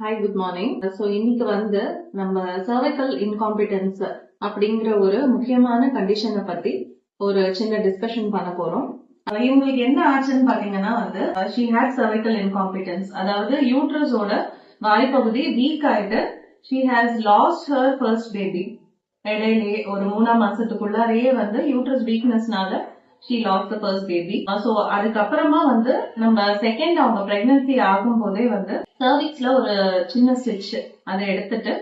Hi, good morning. So இன்னைக்கு வந்து நம்ம சர்வைக்கல் இன்காம்பிட்டன்ஸ் அப்படிங்கிற ஒரு முக்கியமான கண்டிஷனை பத்தி ஒரு சின்ன டிஸ்கஷன் பண்ண போறோம். இவங்களுக்கு என்ன ஆச்சுன்னு பாத்தீங்கன்னா வந்து ஷி ஹேட் சர்வைக்கல் இன்காம்பிட்டன்ஸ், அதாவது யூட்ரஸோட வாய்ப்பகுதி வீக் ஆயிட்டு she has last her first baby. இடையிலேயே ஒரு 3ஆம் மாசத்துக்குள்ளாரையே வந்து uterus வீக்னஸ்னால she lost the first baby. So அதுக்கப்புறமா வந்து நம்ம செகண்ட் அவங்க பிரெக்னன்சி ஆகும் போதே வந்து சர்விக்ஸ்ல ஒரு சின்ன ஸ்டிச் அதை எடுத்துட்டு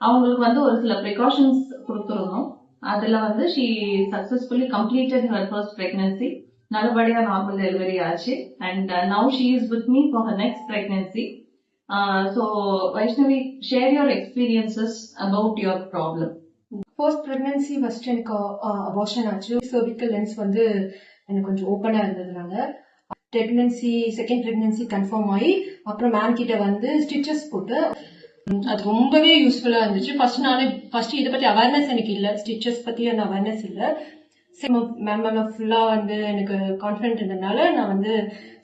அவங்களுக்கு வந்து ஒரு சில ப்ரிகாஷன்ஸ் கொடுத்துருந்தோம். அதுல வந்து she successfully completed her first pregnancy. நல்லபடியா நார்மல் டெலிவரி ஆச்சு. And now she is with me for her next pregnancy. So Vaishnavi, share your experiences about your problem. First pregnancy first எனக்கு அபார்ஷன் ஆச்சு. Cervical lens வந்து எனக்கு கொஞ்சம் ஓப்பனா இருந்ததுனால pregnancy second pregnancy confirm ஆகி அப்புறம் மேம் கிட்ட வந்து ஸ்டிச்சஸ் போட்டு அது ரொம்பவே யூஸ்ஃபுல்லா இருந்துச்சு. ஃபர்ஸ்ட் இதை பத்தி அவேர்னஸ் எனக்கு இல்லை, ஸ்டிச்சஸ் பத்தி அந்த அவேர்னஸ் இல்லை. மேம் ஃபுல்லா வந்து எனக்கு கான்ஃபிடென்ட் இருந்ததுனால நான் வந்து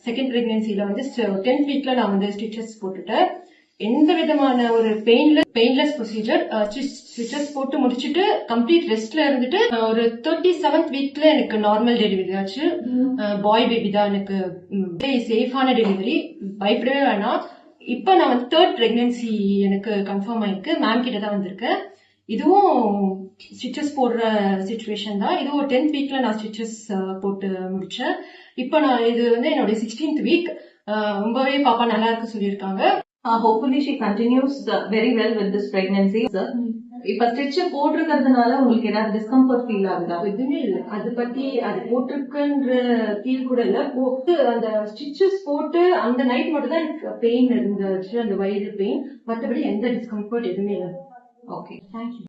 செகண்ட் பிரெக்னன்சில வந்து 10th வீக்ல நான் வந்து ஸ்டிச்சஸ் போட்டுட்டேன். எந்த விதமான ஒரு பெயின்லெஸ் ப்ரொசீஜர். ஸ்டிச்சஸ் போட்டு முடிச்சுட்டு கம்ப்ளீட் ரெஸ்ட்ல இருந்துட்டு ஒரு 37th வீக்ல எனக்கு நார்மல் டெலிவரி ஆச்சு. பாய் பேபி தான் எனக்கு. சேஃபான டெலிவரி, பயப்படவே வேணாம். இப்ப நான் வந்து 3rd பிரெக்னன்சி எனக்கு கன்ஃபார்ம் ஆயிருக்கு. மேம் கிட்ட தான் வந்திருக்கேன். இதுவும் ஸ்டிச்சஸ் போடுற சிச்சுவேஷன் தான். இதுவும் 10th வீக்ல நான் ஸ்டிச்சஸ் போட்டு முடிச்சேன். இப்ப நான் இது வந்து என்னோட 16th வீக். ரொம்பவே பாப்பா நல்லா இருக்கு சொல்லியிருக்காங்க. Hopefully she continues very well with this pregnancy. இப்ப ஸ்டிச் போட்டிருக்கிறதுனால உங்களுக்கு ஏதாவது டிஸ்கம்ஃபர்ட் ஃபீல் ஆகுதா? எதுவுமே இல்ல, அது பத்தி அது போட்டிருக்குன்ற ஃபீல் கூட இல்ல. போட்டு அந்த ஸ்டிச்சஸ் போட்டு அந்த நைட் மட்டும் தான் எனக்கு பெயின் இருந்துச்சு, அந்த வயிறு பெயின். மற்றபடி எந்த டிஸ்கம்ஃபர்ட் எதுவுமே இல்லை. Okay, thank you.